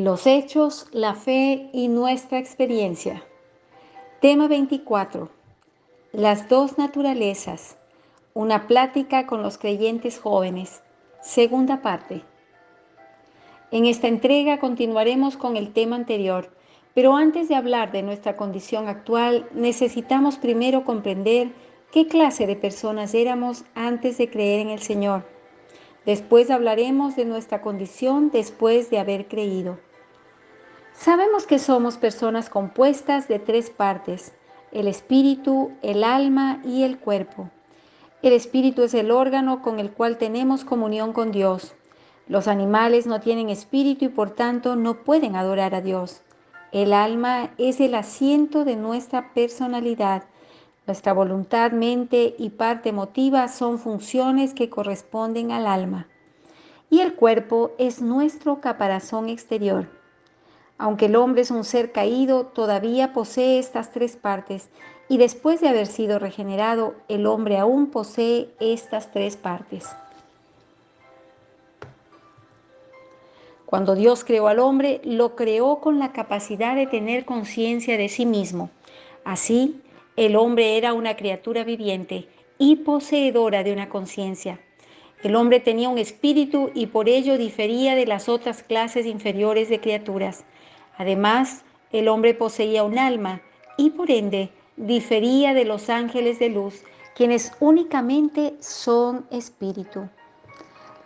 Los hechos, la fe y nuestra experiencia. Tema 24. Las dos naturalezas. Una plática con los creyentes jóvenes. Segunda parte. En esta entrega continuaremos con el tema anterior, pero antes de hablar de nuestra condición actual, necesitamos primero comprender qué clase de personas éramos antes de creer en el Señor. Después hablaremos de nuestra condición después de haber creído. Sabemos que somos personas compuestas de tres partes: el espíritu, el alma y el cuerpo. El espíritu es el órgano con el cual tenemos comunión con Dios. Los animales no tienen espíritu y por tanto no pueden adorar a Dios. El alma es el asiento de nuestra personalidad. Nuestra voluntad, mente y parte emotiva son funciones que corresponden al alma. Y el cuerpo es nuestro caparazón exterior. Aunque el hombre es un ser caído, todavía posee estas tres partes, y después de haber sido regenerado, el hombre aún posee estas tres partes. Cuando Dios creó al hombre, lo creó con la capacidad de tener conciencia de sí mismo. Así, el hombre era una criatura viviente y poseedora de una conciencia. El hombre tenía un espíritu y por ello difería de las otras clases inferiores de criaturas. Además, el hombre poseía un alma y por ende difería de los ángeles de luz, quienes únicamente son espíritu.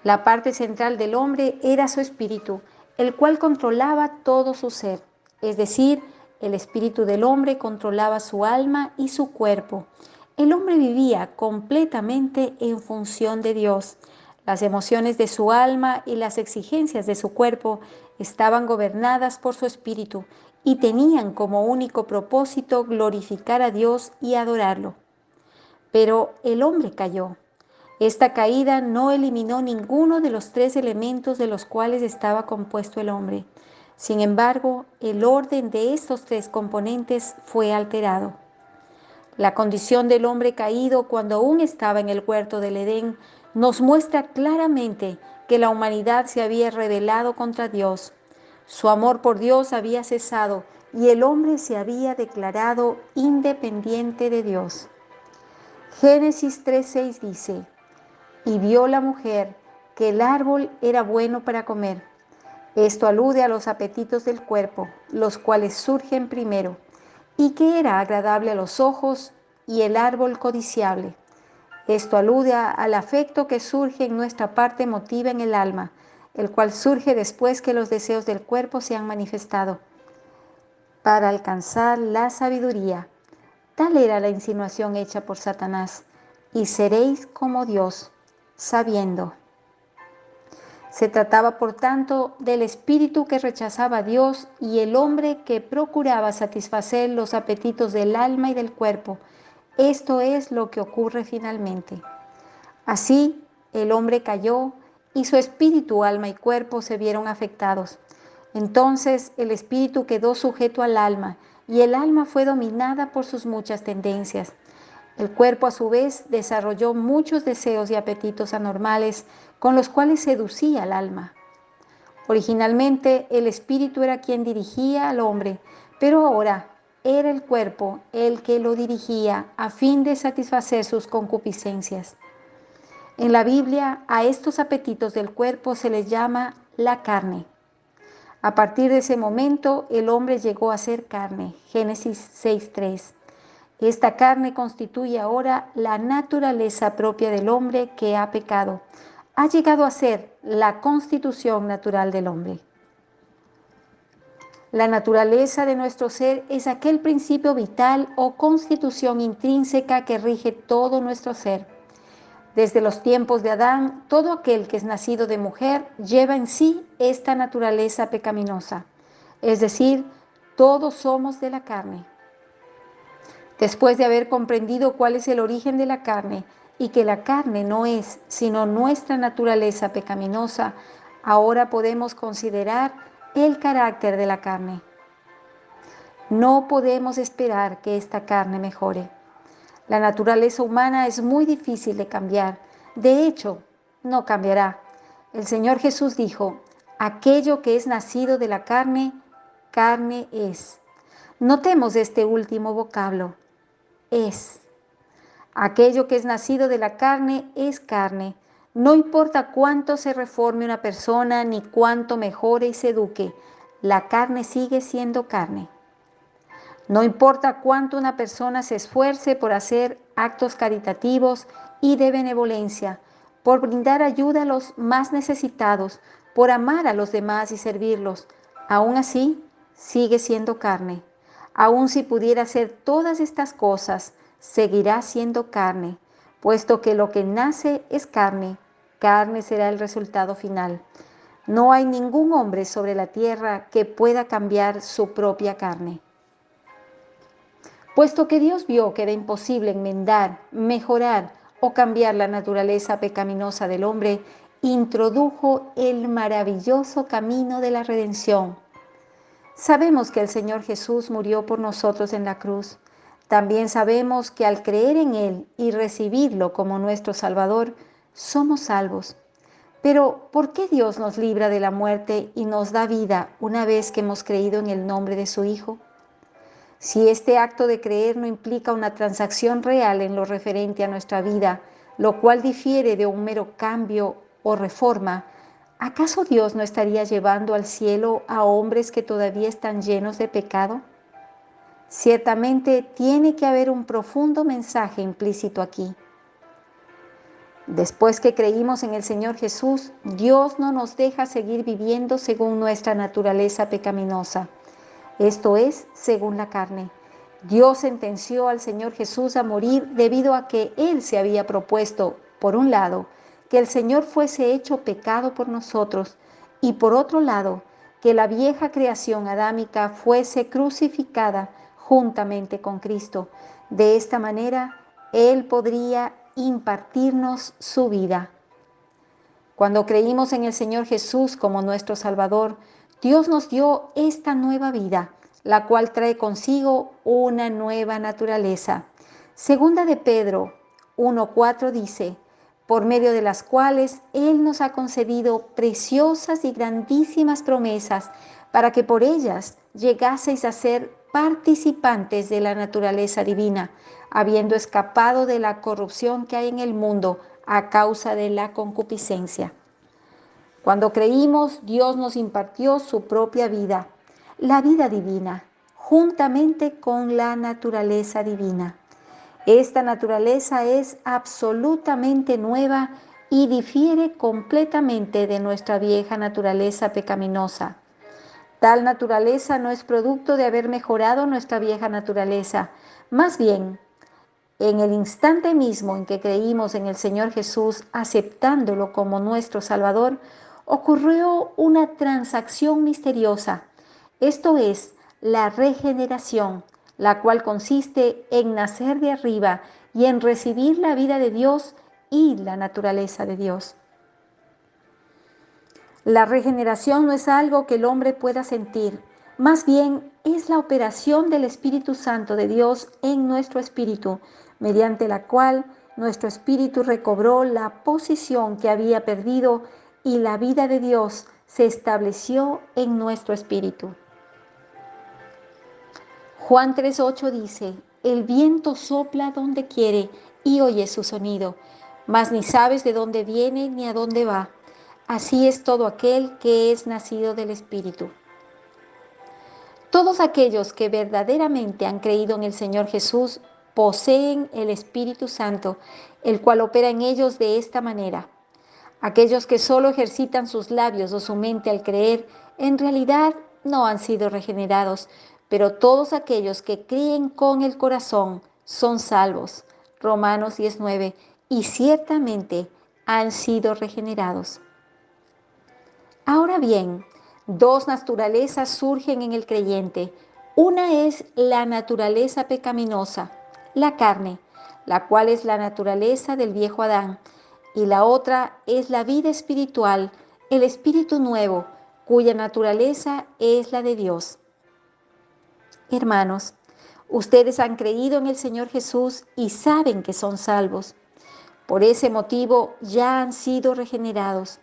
La parte central del hombre era su espíritu, el cual controlaba todo su ser, es decir, el espíritu del hombre controlaba su alma y su cuerpo. El hombre vivía completamente en función de Dios. Las emociones de su alma y las exigencias de su cuerpo estaban gobernadas por su espíritu y tenían como único propósito glorificar a Dios y adorarlo. Pero el hombre cayó. Esta caída no eliminó ninguno de los tres elementos de los cuales estaba compuesto el hombre. Sin embargo, el orden de estos tres componentes fue alterado. La condición del hombre caído cuando aún estaba en el huerto del Edén nos muestra claramente que la humanidad se había rebelado contra Dios. Su amor por Dios había cesado y el hombre se había declarado independiente de Dios. Génesis 3:6 dice: y vio la mujer que el árbol era bueno para comer. Esto alude a los apetitos del cuerpo, los cuales surgen primero, y que era agradable a los ojos, y el árbol codiciable. Esto alude al afecto que surge en nuestra parte emotiva en el alma, el cual surge después que los deseos del cuerpo se han manifestado. Para alcanzar la sabiduría. Tal era la insinuación hecha por Satanás: y seréis como Dios, sabiendo. Se trataba, por tanto, del espíritu que rechazaba a Dios y el hombre que procuraba satisfacer los apetitos del alma y del cuerpo. Esto es lo que ocurre finalmente. Así, el hombre cayó y su espíritu, alma y cuerpo se vieron afectados. Entonces, el espíritu quedó sujeto al alma y el alma fue dominada por sus muchas tendencias. El cuerpo, a su vez, desarrolló muchos deseos y apetitos anormales con los cuales seducía al alma. Originalmente, el espíritu era quien dirigía al hombre, pero ahora era el cuerpo el que lo dirigía a fin de satisfacer sus concupiscencias. En la Biblia, a estos apetitos del cuerpo se les llama la carne. A partir de ese momento, el hombre llegó a ser carne. Génesis 6:3. Esta carne constituye ahora la naturaleza propia del hombre que ha pecado. Ha llegado a ser la constitución natural del hombre. La naturaleza de nuestro ser es aquel principio vital o constitución intrínseca que rige todo nuestro ser. Desde los tiempos de Adán, todo aquel que es nacido de mujer lleva en sí esta naturaleza pecaminosa. Es decir, todos somos de la carne. Después de haber comprendido cuál es el origen de la carne y que la carne no es sino nuestra naturaleza pecaminosa, ahora podemos considerar el carácter de la carne. No podemos esperar que esta carne mejore. La naturaleza humana es muy difícil de cambiar. De hecho, no cambiará. El Señor Jesús dijo: Aquello que es nacido de la carne, carne es. Notemos este último vocablo, es. Aquello que es nacido de la carne es carne. No importa cuánto se reforme una persona ni cuánto mejore y se eduque, la carne sigue siendo carne. No importa cuánto una persona se esfuerce por hacer actos caritativos y de benevolencia, por brindar ayuda a los más necesitados, por amar a los demás y servirlos, aún así sigue siendo carne. Aun si pudiera hacer todas estas cosas, seguirá siendo carne, puesto que lo que nace es carne, carne será el resultado final. No hay ningún hombre sobre la tierra que pueda cambiar su propia carne. Puesto que Dios vio que era imposible enmendar, mejorar o cambiar la naturaleza pecaminosa del hombre, introdujo el maravilloso camino de la redención. Sabemos que el Señor Jesús murió por nosotros en la cruz. También sabemos que al creer en Él y recibirlo como nuestro Salvador, somos salvos. Pero, ¿por qué Dios nos libra de la muerte y nos da vida una vez que hemos creído en el nombre de su Hijo? Si este acto de creer no implica una transacción real en lo referente a nuestra vida, lo cual difiere de un mero cambio o reforma, ¿acaso Dios no estaría llevando al cielo a hombres que todavía están llenos de pecado? Ciertamente tiene que haber un profundo mensaje implícito aquí. Después que creímos en el Señor Jesús, Dios no nos deja seguir viviendo según nuestra naturaleza pecaminosa. Esto es, según la carne. Dios sentenció al Señor Jesús a morir debido a que Él se había propuesto, por un lado, que el Señor fuese hecho pecado por nosotros y por otro lado, que la vieja creación adámica fuese crucificada juntamente con Cristo. De esta manera, Él podría impartirnos su vida. Cuando creímos en el Señor Jesús como nuestro Salvador, Dios nos dio esta nueva vida, la cual trae consigo una nueva naturaleza. Segunda de Pedro 1:4 dice, por medio de las cuales Él nos ha concedido preciosas y grandísimas promesas, para que por ellas llegaseis a ser participantes de la naturaleza divina, habiendo escapado de la corrupción que hay en el mundo a causa de la concupiscencia. Cuando creímos, Dios nos impartió su propia vida, la vida divina, juntamente con la naturaleza divina. Esta naturaleza es absolutamente nueva y difiere completamente de nuestra vieja naturaleza pecaminosa. Tal naturaleza no es producto de haber mejorado nuestra vieja naturaleza, más bien, en el instante mismo en que creímos en el Señor Jesús, aceptándolo como nuestro Salvador, ocurrió una transacción misteriosa, esto es, la regeneración, la cual consiste en nacer de arriba y en recibir la vida de Dios y la naturaleza de Dios. La regeneración no es algo que el hombre pueda sentir, más bien es la operación del Espíritu Santo de Dios en nuestro espíritu, mediante la cual nuestro espíritu recobró la posición que había perdido y la vida de Dios se estableció en nuestro espíritu. Juan 3:8 dice, el viento sopla donde quiere y oyes su sonido, mas ni sabes de dónde viene ni a dónde va. Así es todo aquel que es nacido del Espíritu. Todos aquellos que verdaderamente han creído en el Señor Jesús poseen el Espíritu Santo, el cual opera en ellos de esta manera. Aquellos que solo ejercitan sus labios o su mente al creer, en realidad no han sido regenerados, pero todos aquellos que creen con el corazón son salvos. Romanos 19, y ciertamente han sido regenerados. Ahora bien, dos naturalezas surgen en el creyente. Una es la naturaleza pecaminosa, la carne, la cual es la naturaleza del viejo Adán, y la otra es la vida espiritual, el espíritu nuevo, cuya naturaleza es la de Dios. Hermanos, ustedes han creído en el Señor Jesús y saben que son salvos. Por ese motivo ya han sido regenerados.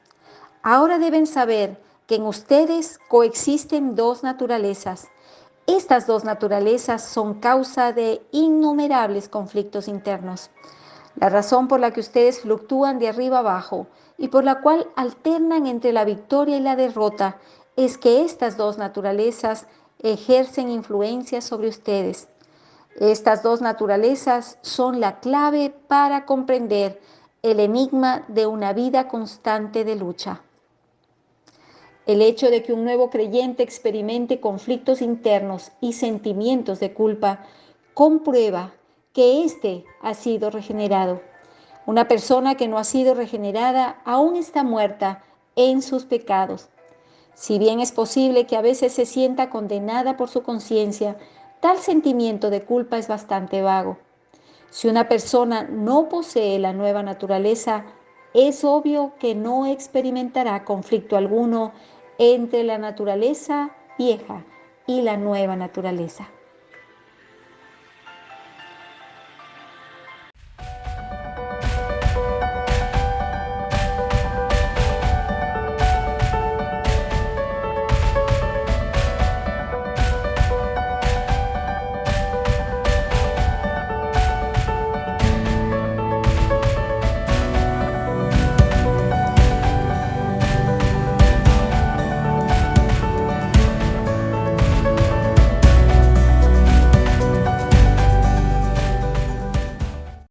Ahora deben saber que en ustedes coexisten dos naturalezas. Estas dos naturalezas son causa de innumerables conflictos internos. La razón por la que ustedes fluctúan de arriba abajo y por la cual alternan entre la victoria y la derrota es que estas dos naturalezas ejercen influencia sobre ustedes. Estas dos naturalezas son la clave para comprender el enigma de una vida constante de lucha. El hecho de que un nuevo creyente experimente conflictos internos y sentimientos de culpa comprueba que éste ha sido regenerado. Una persona que no ha sido regenerada aún está muerta en sus pecados. Si bien es posible que a veces se sienta condenada por su conciencia, tal sentimiento de culpa es bastante vago. Si una persona no posee la nueva naturaleza, es obvio que no experimentará conflicto alguno entre la naturaleza vieja y la nueva naturaleza.